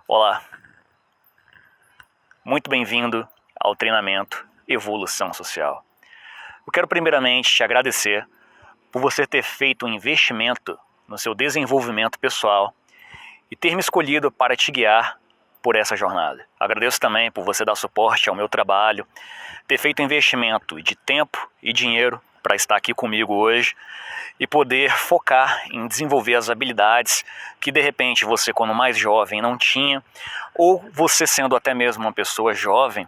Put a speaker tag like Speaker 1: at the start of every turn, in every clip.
Speaker 1: Olá, muito bem-vindo ao treinamento Evolução Social. Eu quero primeiramente te agradecer por você ter feito um investimento no seu desenvolvimento pessoal e ter me escolhido para te guiar por essa jornada. Agradeço também por você dar suporte ao meu trabalho, ter feito um investimento de tempo e dinheiro para estar aqui comigo hoje e poder focar em desenvolver as habilidades que de repente você, quando mais jovem, não tinha, ou você sendo até mesmo uma pessoa jovem,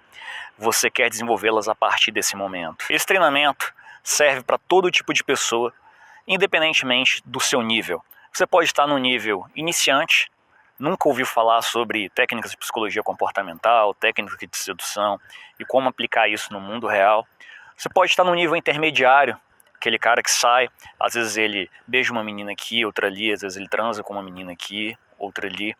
Speaker 1: você quer desenvolvê-las a partir desse momento. Esse treinamento serve para todo tipo de pessoa, independentemente do seu nível. Você pode estar no nível iniciante, nunca ouviu falar sobre técnicas de psicologia comportamental, técnicas de sedução e como aplicar isso no mundo real. Você pode estar no nível intermediário, aquele cara que sai, às vezes ele beija uma menina aqui, outra ali, às vezes ele transa com uma menina aqui, outra ali,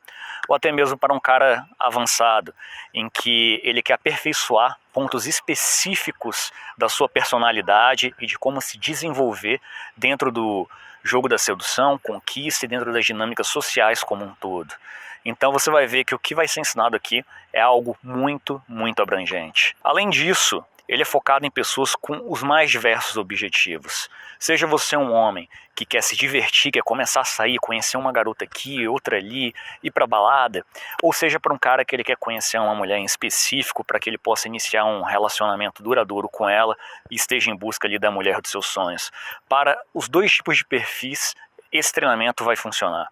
Speaker 1: ou até mesmo para um cara avançado, em que ele quer aperfeiçoar pontos específicos da sua personalidade e de como se desenvolver dentro do jogo da sedução, conquista e dentro das dinâmicas sociais como um todo. Então você vai ver que o que vai ser ensinado aqui é algo muito, muito abrangente. Além disso, ele é focado em pessoas com os mais diversos objetivos. Seja você um homem que quer se divertir, quer começar a sair, conhecer uma garota aqui, outra ali, ir pra balada, ou seja para um cara que ele quer conhecer uma mulher em específico para que ele possa iniciar um relacionamento duradouro com ela e esteja em busca ali da mulher dos seus sonhos. Para os dois tipos de perfis, esse treinamento vai funcionar.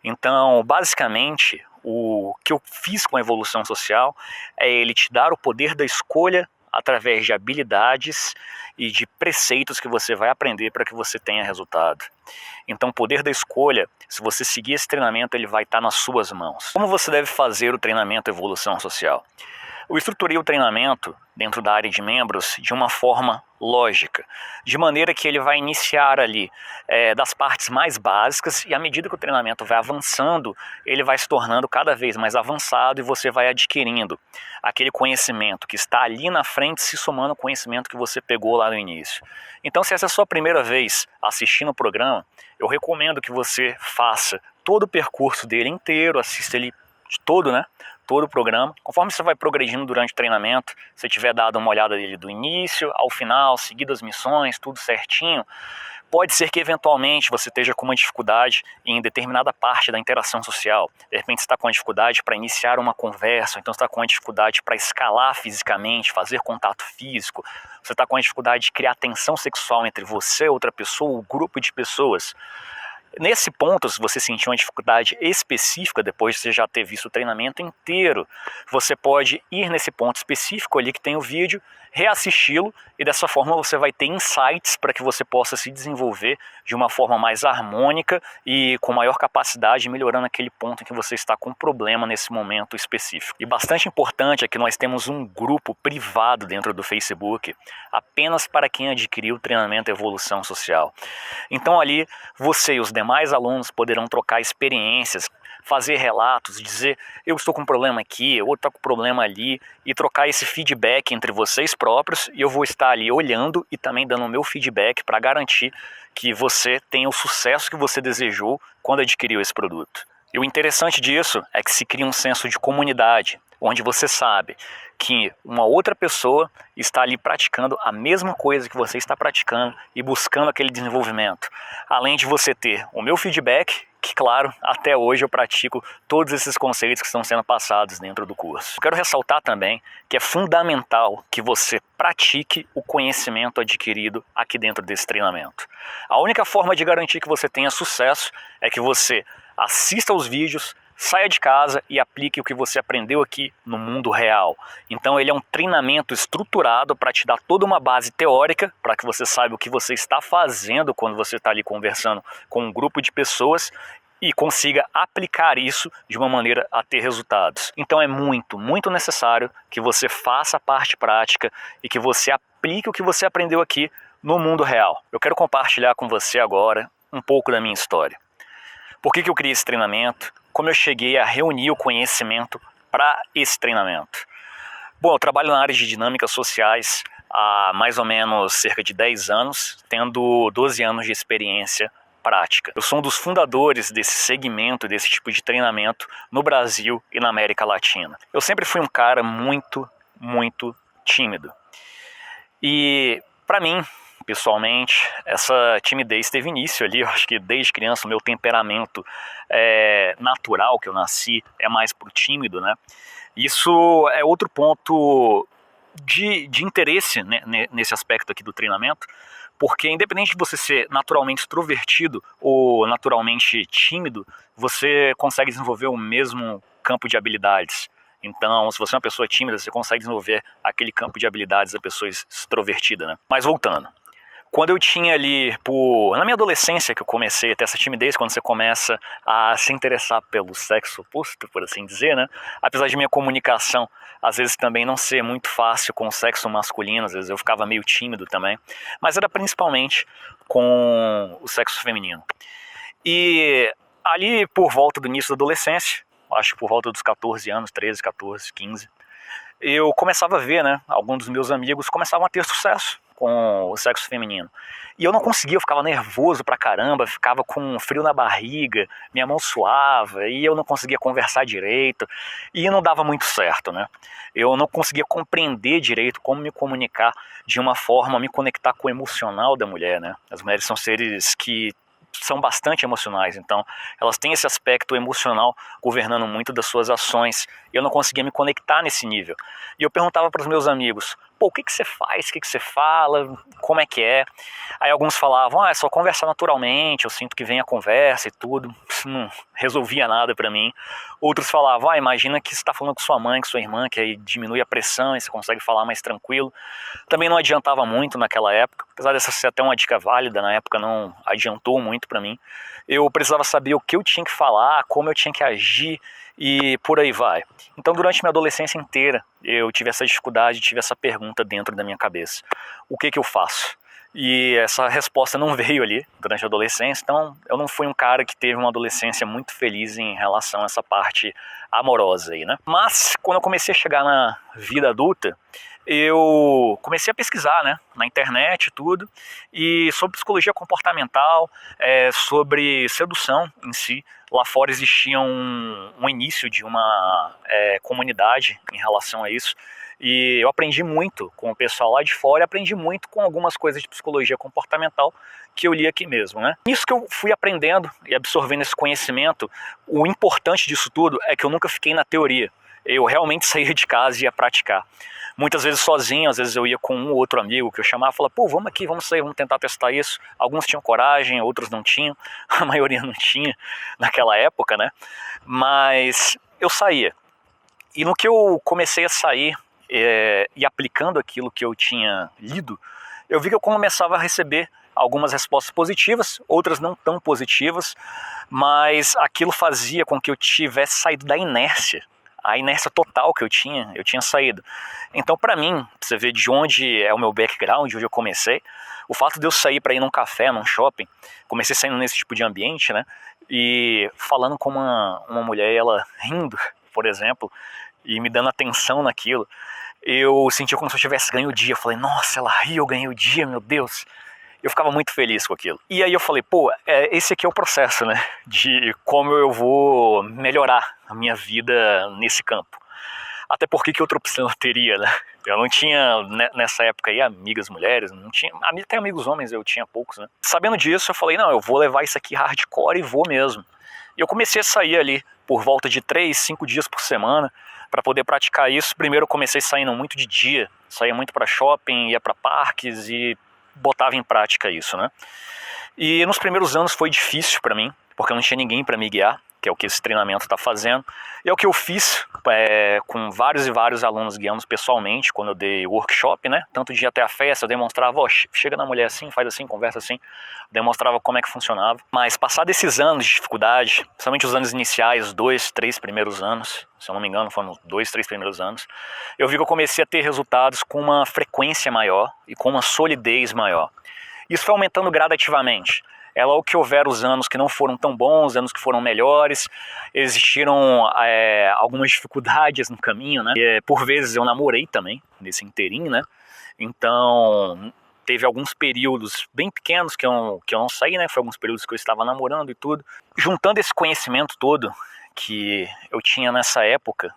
Speaker 1: Então, basicamente, o que eu fiz com a evolução social é ele te dar o poder da escolha através de habilidades e de preceitos que você vai aprender para que você tenha resultado. Então, o poder da escolha, se você seguir esse treinamento, ele vai estar nas suas mãos. Como você deve fazer o treinamento Evolução Social? Eu estruturei o treinamento dentro da área de membros de uma forma lógica, de maneira que ele vai iniciar ali das partes mais básicas e à medida que o treinamento vai avançando, ele vai se tornando cada vez mais avançado e você vai adquirindo aquele conhecimento que está ali na frente se somando ao conhecimento que você pegou lá no início. Então, se essa é a sua primeira vez assistindo o programa, eu recomendo que você faça todo o percurso dele inteiro, assista ele todo, todo o programa. Conforme você vai progredindo durante o treinamento, se tiver dado uma olhada dele do início ao final, seguido as missões, tudo certinho, pode ser que eventualmente você esteja com uma dificuldade em determinada parte da interação social. De repente você está com uma dificuldade para iniciar uma conversa, então você está com uma dificuldade para escalar fisicamente, fazer contato físico, você está com uma dificuldade de criar tensão sexual entre você, outra pessoa, ou um grupo de pessoas. Nesse ponto, se você sentir uma dificuldade específica depois de você já ter visto o treinamento inteiro, você pode ir nesse ponto específico ali que tem o vídeo, reassisti-lo e dessa forma você vai ter insights para que você possa se desenvolver de uma forma mais harmônica e com maior capacidade, melhorando aquele ponto em que você está com problema nesse momento específico. E bastante importante é que nós temos um grupo privado dentro do Facebook apenas para quem adquiriu o treinamento Evolução Social. Então ali você e os demais alunos poderão trocar experiências, fazer relatos, dizer eu estou com um problema aqui, outro está com um problema ali e trocar esse feedback entre vocês próprios e eu vou estar ali olhando e também dando o meu feedback para garantir que você tenha o sucesso que você desejou quando adquiriu esse produto. E o interessante disso é que se cria um senso de comunidade, onde você sabe que uma outra pessoa está ali praticando a mesma coisa que você está praticando e buscando aquele desenvolvimento. Além de você ter o meu feedback, que claro, até hoje eu pratico todos esses conceitos que estão sendo passados dentro do curso. Eu quero ressaltar também que é fundamental que você pratique o conhecimento adquirido aqui dentro desse treinamento. A única forma de garantir que você tenha sucesso é que você assista aos vídeos, saia de casa e aplique o que você aprendeu aqui no mundo real. Então ele é um treinamento estruturado para te dar toda uma base teórica, para que você saiba o que você está fazendo quando você está ali conversando com um grupo de pessoas e consiga aplicar isso de uma maneira a ter resultados. Então é muito, muito necessário que você faça a parte prática e que você aplique o que você aprendeu aqui no mundo real. Eu quero compartilhar com você agora um pouco da minha história. Por que eu criei esse treinamento? Como eu cheguei a reunir o conhecimento para esse treinamento? Bom, eu trabalho na área de dinâmicas sociais há mais ou menos cerca de 10 anos, tendo 12 anos de experiência prática. Eu sou um dos fundadores desse segmento, desse tipo de treinamento no Brasil e na América Latina. Eu sempre fui um cara muito tímido. E para mim, pessoalmente, essa timidez teve início ali, eu acho que desde criança o meu temperamento natural que eu nasci é mais pro tímido, né? Isso é outro ponto de interesse, né, nesse aspecto aqui do treinamento, porque independente de você ser naturalmente extrovertido ou naturalmente tímido, você consegue desenvolver o mesmo campo de habilidades. Então, se você é uma pessoa tímida, você consegue desenvolver aquele campo de habilidades da pessoa extrovertida, né? Mas voltando. Quando eu tinha ali, na minha adolescência, que eu comecei a ter essa timidez, quando você começa a se interessar pelo sexo oposto, por assim dizer, né? Apesar de minha comunicação, às vezes também não ser muito fácil com o sexo masculino, às vezes eu ficava meio tímido também, mas era principalmente com o sexo feminino. E ali, por volta do início da adolescência, acho que por volta dos 14 anos, 13, 14, 15, eu começava a ver, né? Alguns dos meus amigos começavam a ter sucesso com o sexo feminino. E eu não conseguia, eu ficava nervoso pra caramba, ficava com frio na barriga, minha mão suava, e eu não conseguia conversar direito, e não dava muito certo, né? Eu não conseguia compreender direito como me comunicar de uma forma, me conectar com o emocional da mulher, né? As mulheres são seres que são bastante emocionais, então elas têm esse aspecto emocional governando muito das suas ações, e eu não conseguia me conectar nesse nível. E eu perguntava para os meus amigos, o que você faz, o que você fala, como é que é? Aí alguns falavam, é só conversar naturalmente, eu sinto que vem a conversa e tudo, isso não resolvia nada para mim. Outros falavam, imagina que você está falando com sua mãe, com sua irmã, que aí diminui a pressão e você consegue falar mais tranquilo. Também não adiantava muito naquela época, apesar dessa ser até uma dica válida, na época não adiantou muito para mim. Eu precisava saber o que eu tinha que falar, como eu tinha que agir e por aí vai. Então durante minha adolescência inteira eu tive essa dificuldade, tive essa pergunta dentro da minha cabeça. O que eu faço? E essa resposta não veio ali durante a adolescência, então eu não fui um cara que teve uma adolescência muito feliz em relação a essa parte amorosa aí, né? Mas quando eu comecei a chegar na vida adulta, eu comecei a pesquisar, né, na internet e tudo, e sobre psicologia comportamental, sobre sedução em si. Lá fora existia um início de uma comunidade em relação a isso, e eu aprendi muito com o pessoal lá de fora e aprendi muito com algumas coisas de psicologia comportamental que eu li aqui mesmo, né? Isso que eu fui aprendendo e absorvendo esse conhecimento, o importante disso tudo é que eu nunca fiquei na teoria. Eu realmente saía de casa e ia praticar. Muitas vezes sozinho, às vezes eu ia com um ou outro amigo que eu chamava e falava, vamos aqui, vamos sair, vamos tentar testar isso. Alguns tinham coragem, outros não tinham, a maioria não tinha naquela época, né? Mas eu saía. E no que eu comecei a sair e aplicando aquilo que eu tinha lido, eu vi que eu começava a receber algumas respostas positivas, outras não tão positivas, mas aquilo fazia com que eu tivesse saído da inércia. A inércia total que eu tinha saído. Então, para mim, você vê de onde é o meu background, de onde eu comecei, o fato de eu sair para ir num café, num shopping, comecei saindo nesse tipo de ambiente, né? E falando com uma mulher, ela rindo, por exemplo, e me dando atenção naquilo, eu sentia como se eu tivesse ganho o dia. Eu falei, nossa, ela riu, eu ganhei o dia, meu Deus. Eu ficava muito feliz com aquilo. E aí eu falei, esse aqui é o processo, né? De como eu vou melhorar a minha vida nesse campo. Até porque que outra opção eu teria, né? Eu não tinha, nessa época aí, amigas mulheres, não tinha, até amigos homens eu tinha poucos, né? Sabendo disso, eu falei, não, eu vou levar isso aqui hardcore e vou mesmo. E eu comecei a sair ali por volta de 3, 5 dias por semana para poder praticar isso. Primeiro eu comecei saindo muito de dia, saía muito para shopping, ia para parques e botava em prática isso, né? E nos primeiros anos foi difícil para mim, porque eu não tinha ninguém para me guiar, que é o que esse treinamento está fazendo. E é o que eu fiz com vários e vários alunos guiando pessoalmente, quando eu dei workshop, né? Tanto de ir até a festa, eu demonstrava, chega na mulher assim, faz assim, conversa assim, demonstrava como é que funcionava. Mas passado esses anos de dificuldade, principalmente os anos iniciais, 2, 3 primeiros anos, se eu não me engano foram os 2, 3 primeiros anos, eu vi que eu comecei a ter resultados com uma frequência maior e com uma solidez maior. Isso foi aumentando gradativamente. É logo que houveram os anos que não foram tão bons, anos que foram melhores, existiram algumas dificuldades no caminho, né? Por vezes eu namorei também, nesse inteirinho, né? Então, teve alguns períodos bem pequenos que eu não saí, né? Foi alguns períodos que eu estava namorando e tudo. Juntando esse conhecimento todo que eu tinha nessa época,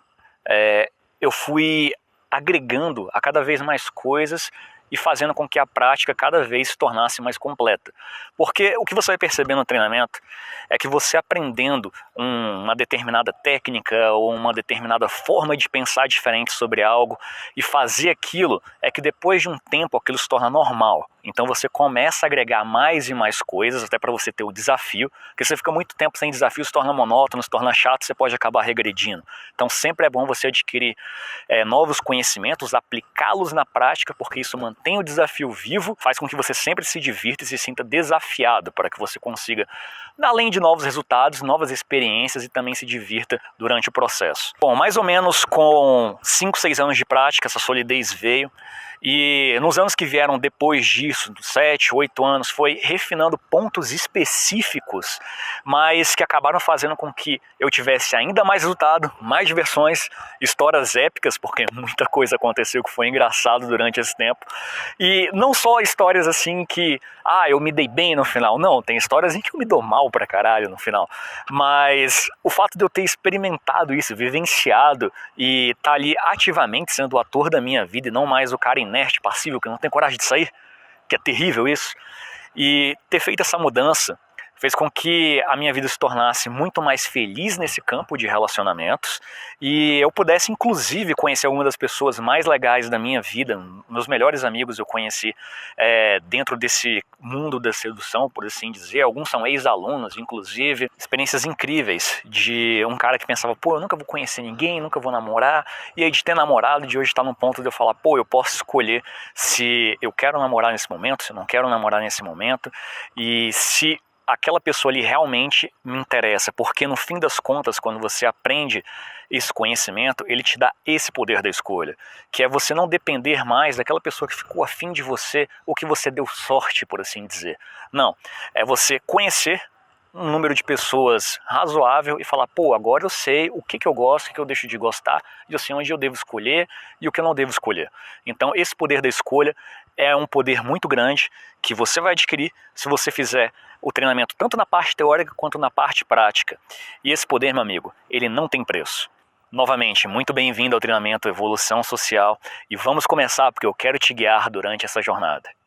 Speaker 1: eu fui agregando a cada vez mais coisas e fazendo com que a prática cada vez se tornasse mais completa. Porque o que você vai perceber no treinamento é que você aprendendo uma determinada técnica ou uma determinada forma de pensar diferente sobre algo e fazer aquilo, é que depois de um tempo aquilo se torna normal. Então você começa a agregar mais e mais coisas, até para você ter o desafio, porque você fica muito tempo sem desafio, se torna monótono, se torna chato, você pode acabar regredindo. Então sempre é bom você adquirir novos conhecimentos, aplicá-los na prática, porque isso mantém o desafio vivo, faz com que você sempre se divirta e se sinta desafiado para que você consiga, além de novos resultados, novas experiências e também se divirta durante o processo. Bom, mais ou menos com 5, 6 anos de prática, essa solidez veio. E nos anos que vieram depois disso, 7, 8 anos, foi refinando pontos específicos, mas que acabaram fazendo com que eu tivesse ainda mais resultado, mais diversões, histórias épicas, porque muita coisa aconteceu que foi engraçado durante esse tempo. E não só histórias assim que, eu me dei bem no final. Não, tem histórias em que eu me dou mal pra caralho no final. Mas o fato de eu ter experimentado isso, vivenciado e estar ali ativamente sendo o ator da minha vida e não mais o cara inerte, passivo, que não tem coragem de sair, que é terrível isso, e ter feito essa mudança fez com que a minha vida se tornasse muito mais feliz nesse campo de relacionamentos e eu pudesse inclusive conhecer algumas das pessoas mais legais da minha vida. Meus melhores amigos eu conheci dentro desse mundo da sedução, por assim dizer. Alguns são ex-alunos, inclusive. Experiências incríveis de um cara que pensava, eu nunca vou conhecer ninguém, nunca vou namorar, e aí de ter namorado, de hoje estar num ponto de eu falar, eu posso escolher se eu quero namorar nesse momento, se eu não quero namorar nesse momento, e se aquela pessoa ali realmente me interessa, porque no fim das contas, quando você aprende esse conhecimento, ele te dá esse poder da escolha, que é você não depender mais daquela pessoa que ficou afim de você, ou que você deu sorte, por assim dizer. Não, é você conhecer um número de pessoas razoável e falar, agora eu sei o que eu gosto, o que eu deixo de gostar, e eu sei onde eu devo escolher e o que eu não devo escolher. Então esse poder da escolha é um poder muito grande que você vai adquirir se você fizer o treinamento tanto na parte teórica quanto na parte prática. E esse poder, meu amigo, ele não tem preço. Novamente, muito bem-vindo ao treinamento Evolução Social e vamos começar porque eu quero te guiar durante essa jornada.